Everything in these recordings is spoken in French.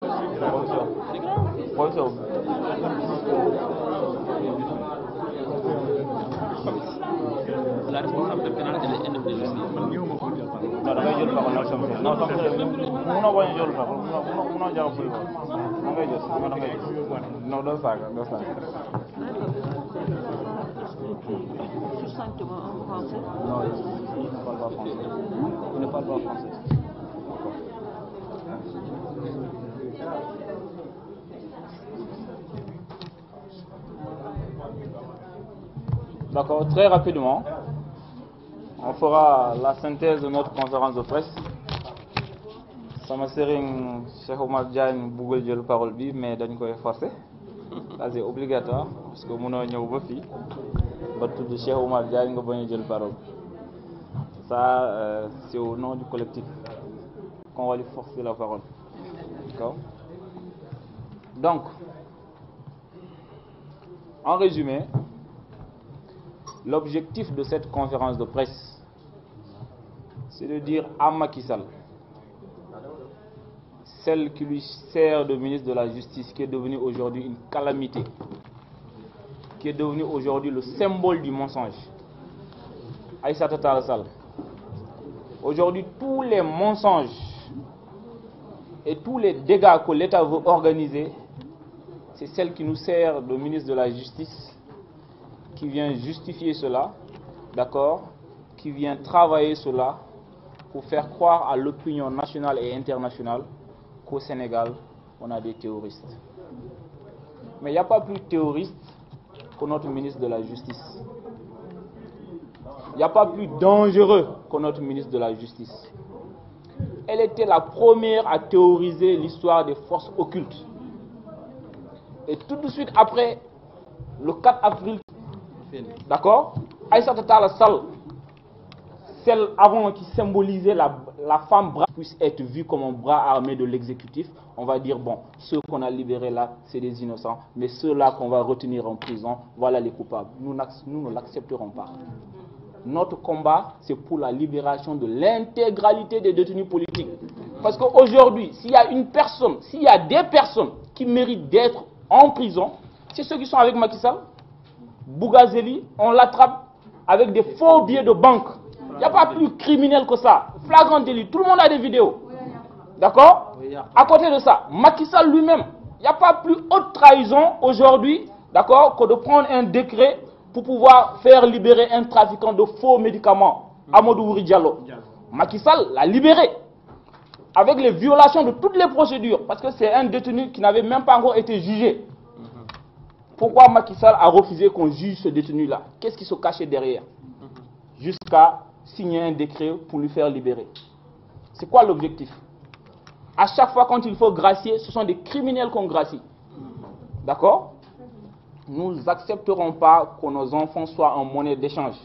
Professeur. La responsabilité pénale, elle est indépendante. Non, da ngay jël parole nag sama non sama munoo bañ a jël parole munoo jàpp fii quoi da ngay jël da ngay non doo saaga. Succinctement en français. Non, il ne parle pas français. Il ne parle pas français. D'accord, très rapidement, on fera la synthèse de notre conférence de presse. Sama sëriñ Cheikh Oumar Diagne bëggul jël parole bi mais dañ koy forcer. Ça c'est obligatoire parce que mënoo ñëw ba fii ba tudd Cheikh Oumar Diagne nga bañ a jël parole. Ça c'est au nom du collectif qu'on va lui forcer la parole. D'accord? Donc, en résumé, l'objectif de cette conférence de presse, c'est de dire à Macky Sall, celle qui lui sert de ministre de la Justice, qui est devenue aujourd'hui une calamité, qui est devenue aujourd'hui le symbole du mensonge, Aïssata Tall Sall. Aujourd'hui, tous les mensonges et tous les dégâts que l'État veut organiser, c'est celle qui nous sert de ministre de la Justice, qui vient justifier cela, d'accord, qui vient travailler cela pour faire croire à l'opinion nationale et internationale qu'au Sénégal, on a des terroristes. Mais il n'y a pas plus terroriste que notre ministre de la Justice. Il n'y a pas plus dangereux que notre ministre de la Justice. Elle était la première à théoriser l'histoire des forces occultes. Et tout de suite après, le 4 avril, d'accord, Aïssata Tall Sall, celle avant qui symbolisait la femme bras, puisse être vue comme un bras armé de l'exécutif. On va dire, bon, ceux qu'on a libérés là, c'est des innocents, mais ceux-là qu'on va retenir en prison, voilà les coupables. Nous ne l'accepterons pas. Notre combat, c'est pour la libération de l'intégralité des détenus politiques. Parce qu'aujourd'hui, s'il y a une personne, s'il y a des personnes qui méritent d'être en prison, c'est ceux qui sont avec Macky Sall. Bougazeli, on l'attrape avec des faux billets de banque. Il n'y a pas plus criminel que ça. Flagrant délit. Tout le monde a des vidéos. D'accord? À côté de ça, Macky Sall lui-même, il n'y a pas plus haute trahison aujourd'hui, d'accord, que de prendre un décret pour pouvoir faire libérer un trafiquant de faux médicaments, Amadou Ouri Diallo. Macky Sall l'a libéré avec les violations de toutes les procédures, parce que c'est un détenu qui n'avait même pas encore été jugé. Pourquoi Macky Sall a refusé qu'on juge ce détenu-là? Qu'est-ce qui se cachait derrière? Jusqu'à signer un décret pour lui faire libérer. C'est quoi l'objectif? À chaque fois quand il faut gracier, ce sont des criminels qu'on gracie. D'accord? Nous n'accepterons pas que nos enfants soient en monnaie d'échange.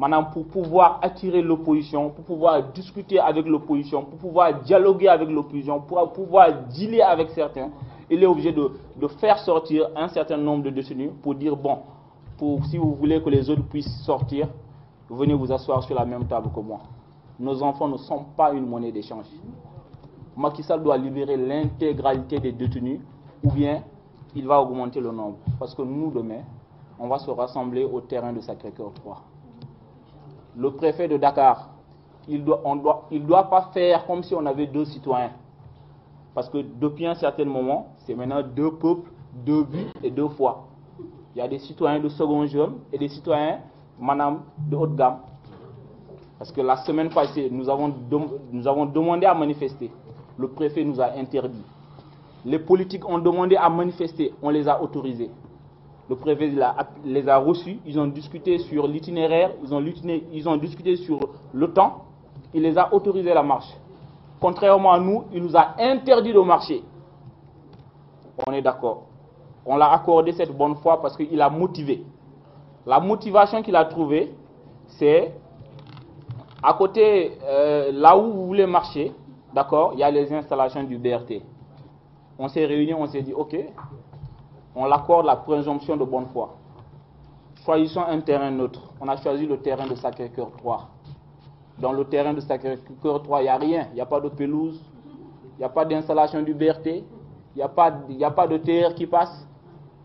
Maintenant, pour pouvoir attirer l'opposition, pour pouvoir discuter avec l'opposition, pour pouvoir dialoguer avec l'opposition, pour pouvoir dealer avec certains, il est obligé de faire sortir un certain nombre de détenus pour dire, bon, si vous voulez que les autres puissent sortir, venez vous asseoir sur la même table que moi. Nos enfants ne sont pas une monnaie d'échange. Macky Sall doit libérer l'intégralité des détenus ou bien il va augmenter le nombre. Parce que nous, demain, on va se rassembler au terrain de Sacré-Cœur 3. Le préfet de Dakar, il doit pas faire comme si on avait deux citoyens. Parce que depuis un certain moment, c'est maintenant deux peuples, deux buts et deux fois. Il y a des citoyens de second jeune et des citoyens, madame, de haute gamme. Parce que la semaine passée, nous avons demandé à manifester. Le préfet nous a interdit. Les politiques ont demandé à manifester, on les a autorisés. Le préfet les a reçus, ils ont discuté sur l'itinéraire, ils ont discuté sur le temps, il les a autorisés la marche. Contrairement à nous, il nous a interdit de marcher. On est d'accord. On l'a accordé cette bonne foi parce qu'il a motivé. La motivation qu'il a trouvée, c'est à côté, là où vous voulez marcher, d'accord, il y a les installations du BRT. On s'est réunis, on s'est dit, ok, on l'accorde la présomption de bonne foi. Choisissons un terrain neutre. On a choisi le terrain de Sacré-Cœur 3. Dans le terrain de Sacré-Cœur 3, il n'y a rien. Il n'y a pas de pelouse, il n'y a pas d'installation du BRT, il n'y a pas de TR qui passe,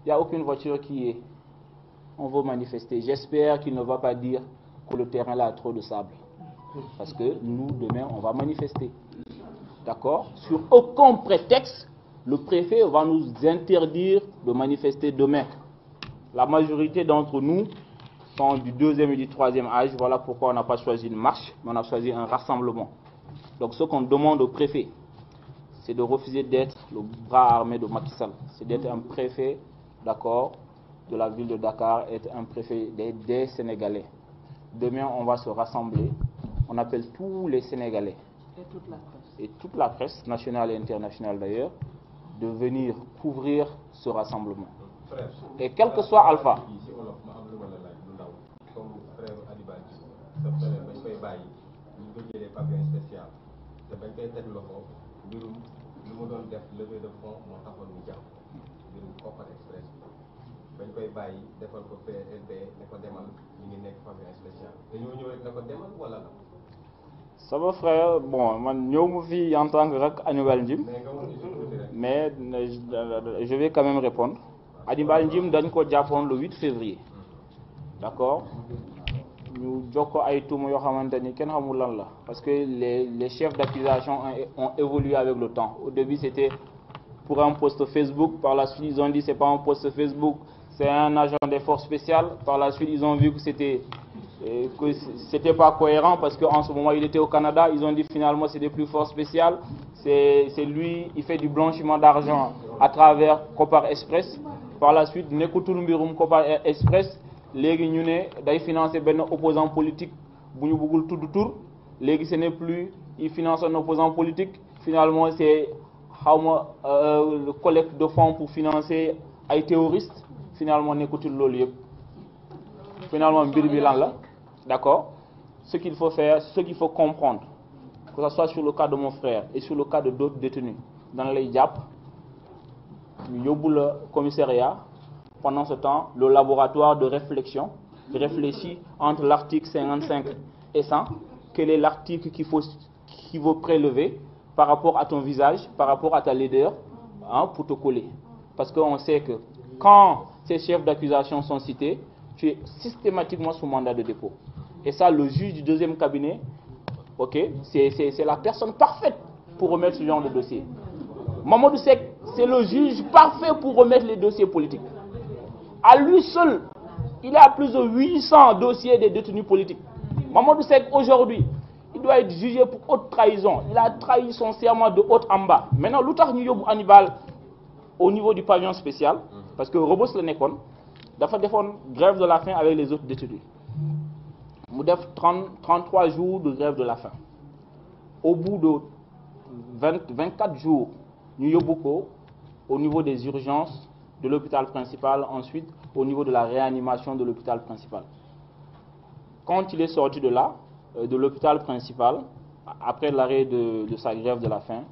il n'y a aucune voiture qui est. On veut manifester. J'espère qu'il ne va pas dire que le terrain là a trop de sable. Parce que nous, demain, on va manifester. D'accord? Sur aucun prétexte, le préfet va nous interdire de manifester demain. La majorité d'entre nous sont du 2e et du 3e âge. Voilà pourquoi on n'a pas choisi une marche, mais on a choisi un rassemblement. Donc ce qu'on demande au préfet, c'est de refuser d'être le bras armé de Macky Sall. C'est d'être un préfet, d'accord, de la ville de Dakar, être un préfet des Sénégalais. Demain, on va se rassembler. On appelle tous les Sénégalais et toute la presse nationale et internationale d'ailleurs, de venir couvrir ce rassemblement. Et quel que soit Alpha. Ça va frère, bon, man ñëw mu fi en tant que rak Hannibal Djim, mais je vais quand même répondre. Hannibal Djim dañ ko jàppoon le 8 février. D'accord? Ñu jox ko ay tuuma yoo xamante ni kenn xamul lan la, parce que les chefs d'accusation ont évolué avec le temps. Au début c'était pour un post Facebook, par la suite ils ont dit c'est pas un post Facebook, c'est un agent des forces spéciales. Par la suite ils ont vu que c'était pas cohérent parce qu'en ce moment il était au Canada. Ils ont dit finalement c'est des plus forces spéciales, c'est lui, il fait du blanchiment d'argent à travers Kopar Express. Par la suite nekkutul mbirum Kopar Express, léegi ñu ne day financer benn opposant politique bu ñu bëggul tudd tur. Léegi ce n'est plus il finance un opposant politique, finalement c'est le collecte de fonds pour financer ay terroristes. Finalement nekkutul loolu yëpp. Finalement mbir bi lan la. D'accord? Ce qu'il faut faire, ce qu'il faut comprendre, que ce soit sur le cas de mon frère et sur le cas de d'autres détenus, dans les JAP, ñu yóbbu le commissariat. Pendant ce temps, le laboratoire de réflexion réfléchit entre l'article 55 et 100. Quel est l'article qu'il faut prélever par rapport à ton visage, par rapport à ta laideur, hein, pour te coller. Parce qu'on sait que quand ces chefs d'accusation sont cités, tu es systématiquement sous mandat de dépôt. Et ça, le juge du 2e cabinet, ok, c'est la personne parfaite pour remettre ce genre de dossier. Mamadou Seck, c'est le juge parfait pour remettre les dossiers politiques. À lui seul, il a plus de 800 dossiers des détenus politiques. Mamadou Seck, aujourd'hui, il doit être jugé pour haute trahison. Il a trahi son serment de haut en bas. Maintenant, l'outar ñu yóbbu Hannibal au niveau du pavillon spécial, parce que Rebeuss la nekkoon, dafa defoon grève de la faim avec les autres détenus. Mu def 33 jours de grève de la faim. Au bout de 24 jours, ñu yóbbu ko au niveau des urgences de l'hôpital principal, ensuite au niveau de la réanimation de l'hôpital principal. Quand il est sorti de là, de l'hôpital principal, après l'arrêt de sa grève de la faim,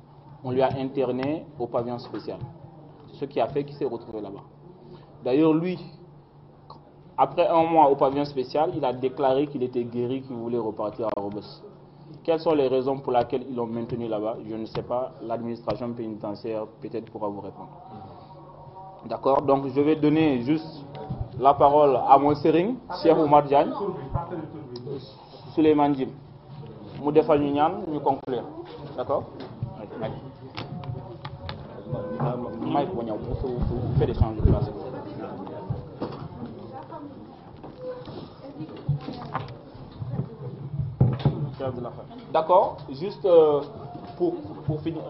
on lui a interné au pavillon spécial. Ce qui a fait qu'il s'est retrouvé là-bas. D'ailleurs, lui, après un mois au pavillon spécial, il a déclaré qu'il était guéri, qu'il voulait repartir à Rebeuss. Quelles sont les raisons pour lesquelles ils l'ont maintenu là-bas? Je ne sais pas. L'administration pénitentiaire peut-être pourra vous répondre. D'accord? Donc je vais donner juste la parole à mon sering, Cheikh Oumar Diagne, Souleymane Djim. Mu defal ñu ñaan ñu conclure. D'accord? Mike bu ñëw pour faire des changements de place. D'accord? Juste pour finir,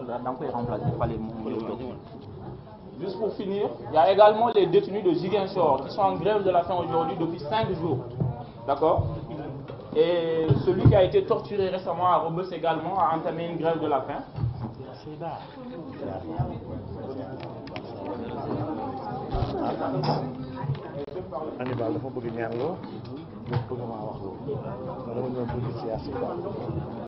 juste pour finir, il y a également les détenus de Ziguinchor qui sont en grève de la faim aujourd'hui depuis 5 jours. D'accord? Et celui qui a été torturé récemment à Rebeuss également a entamé une grève de la faim. Hannibal dafa bëgg ñaan loo bëgg maa wax loo dama ñëw pour ci